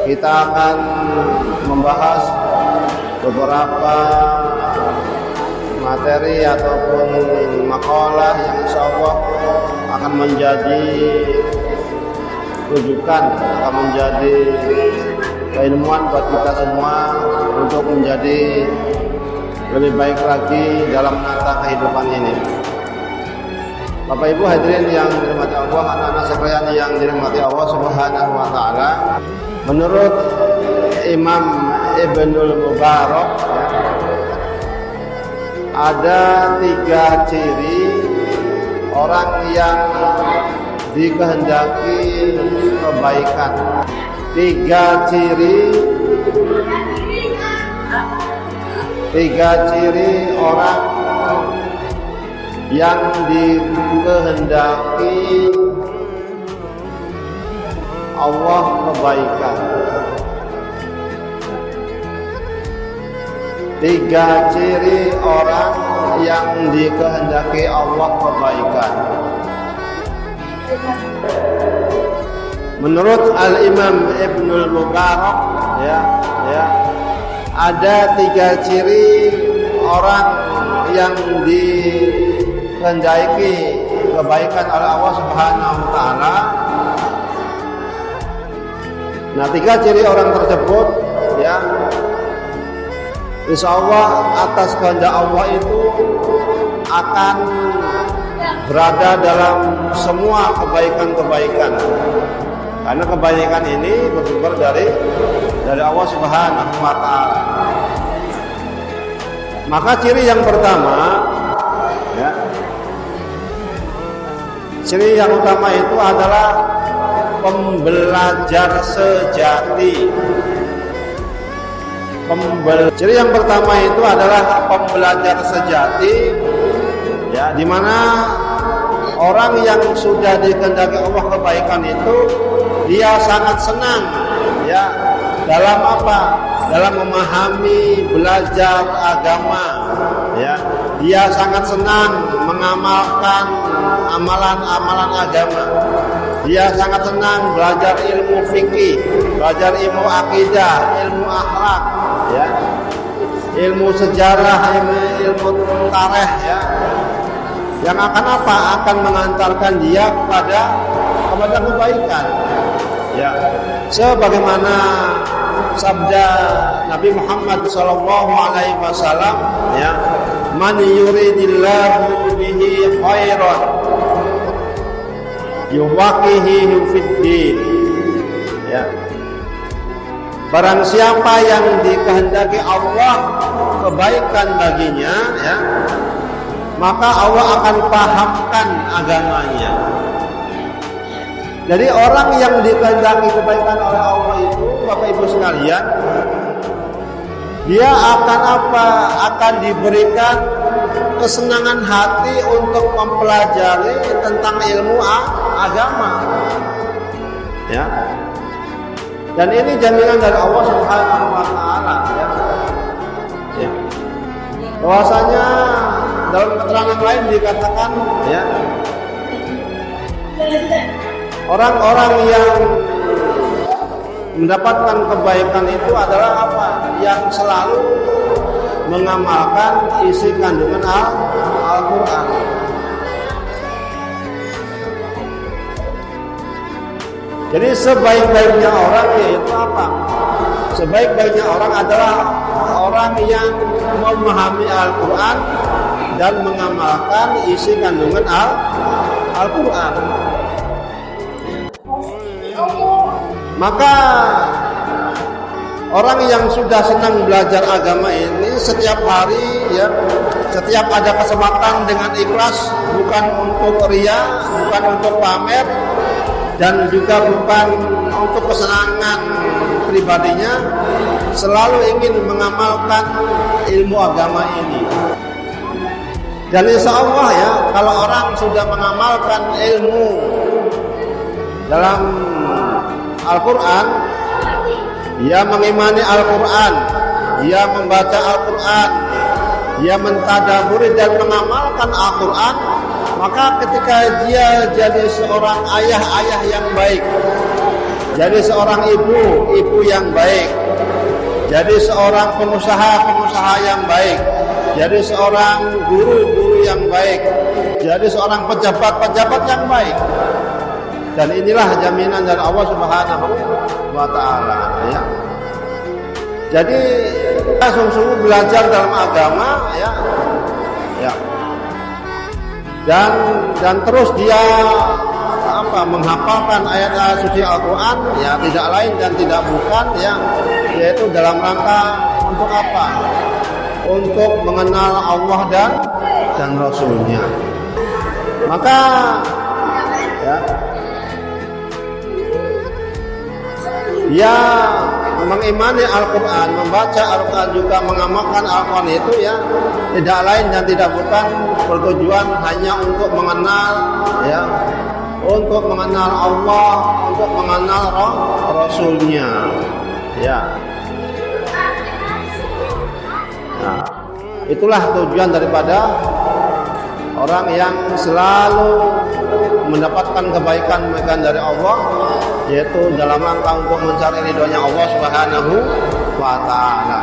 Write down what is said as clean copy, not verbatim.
kita akan membahas beberapa materi ataupun makalah yang insyaallah akan menjadi rujukan, akan menjadi keilmuan buat kita semua untuk menjadi lebih baik lagi dalam menata kehidupan ini. Bapak Ibu hadirin yang dirahmati Allah, anak-anak sekalian yang dirahmati Allah Subhanahu wa taala. Menurut Imam Ibnul Mubarak ada 3 ciri orang yang dikehendaki kebaikan. 3 ciri orang yang dikehendaki Allah kebaikan. 3 ciri orang yang dikehendaki Allah kebaikan. Menurut Al-Imam Ibnul Mubarak ada 3 ciri orang yang dikehendaki kebaikan oleh Allah Subhanahu wa taala. Nah, 3 ciri orang tersebut insyaallah atas kehendak Allah itu akan berada dalam semua kebaikan-kebaikan. Karena kebaikan ini bersumber dari Allah Subhanahu wa taala. Maka ciri yang pertama ciri yang utama itu adalah pembelajar sejati. Ciri yang pertama itu adalah pembelajar sejati, di mana orang yang sudah dikehendaki Allah kebaikan itu dia sangat senang dalam apa? Dalam memahami, belajar agama. Dia sangat senang mengamalkan amalan-amalan agama. Dia sangat senang belajar ilmu fikih, belajar ilmu akidah, ilmu akhlak, ilmu sejarah, ilmu tarikh, yang akan apa? Akan mengantarkan dia kepada kebaikan. Sebagaimana sabda Nabi Muhammad SAW, man yuridillahu bihi khairan yuwaqihi fiddin. Barang siapa yang dikehendaki Allah kebaikan baginya, maka Allah akan pahamkan agamanya. Jadi orang yang dikehendaki kebaikan oleh Allah itu, Bapak Ibu sekalian, dia akan apa? Akan diberikan kesenangan hati untuk mempelajari tentang ilmu agama. Dan ini jaminan dari Allah Subhanahu wa taala. Bahwasanya dalam keterangan lain dikatakan orang-orang yang mendapatkan kebaikan itu adalah apa? Yang selalu mengamalkan isi kandungan Al-Quran. Jadi sebaik-baiknya orang yaitu apa? Sebaik-baiknya orang adalah orang yang memahami Al-Quran dan mengamalkan isi kandungan Al-Quran. Maka orang yang sudah senang belajar agama ini setiap hari setiap ada kesempatan dengan ikhlas, bukan untuk riya, bukan untuk pamer, dan juga bukan untuk kesenangan pribadinya, selalu ingin mengamalkan ilmu agama ini. Dan insya Allah kalau orang sudah mengamalkan ilmu dalam Al-Quran, dia mengimani Al-Quran, dia membaca Al-Quran, dia mentadaburi dan mengamalkan Al-Quran, maka ketika dia jadi seorang ayah-ayah yang baik, jadi seorang ibu yang baik, jadi seorang pengusaha yang baik, jadi seorang guru yang baik, jadi seorang pejabat yang baik. Dan inilah jaminan dari Allah Subhanahu wa Ta'ala, ya. Jadi kita sungguh-sungguh belajar dalam agama, ya. Dan terus dia menghafalkan ayat-ayat suci Al-Quran, ya, tidak lain dan tidak bukan, ya, yaitu dalam rangka untuk apa? Untuk mengenal Allah dan Rasulnya. Maka, ya, dia mengimani Al-Quran, membaca Al-Quran juga mengamalkan Al-Quran itu, ya, tidak lain dan tidak bukan bertujuan hanya untuk mengenal, ya, untuk mengenal Allah, untuk mengenal Rasulnya, ya. Nah, itulah tujuan daripada orang yang selalu mendapatkan kebaikan dari Allah, yaitu dalam rangka untuk mencari ridhonya Allah Subhanahu wa Ta'ala.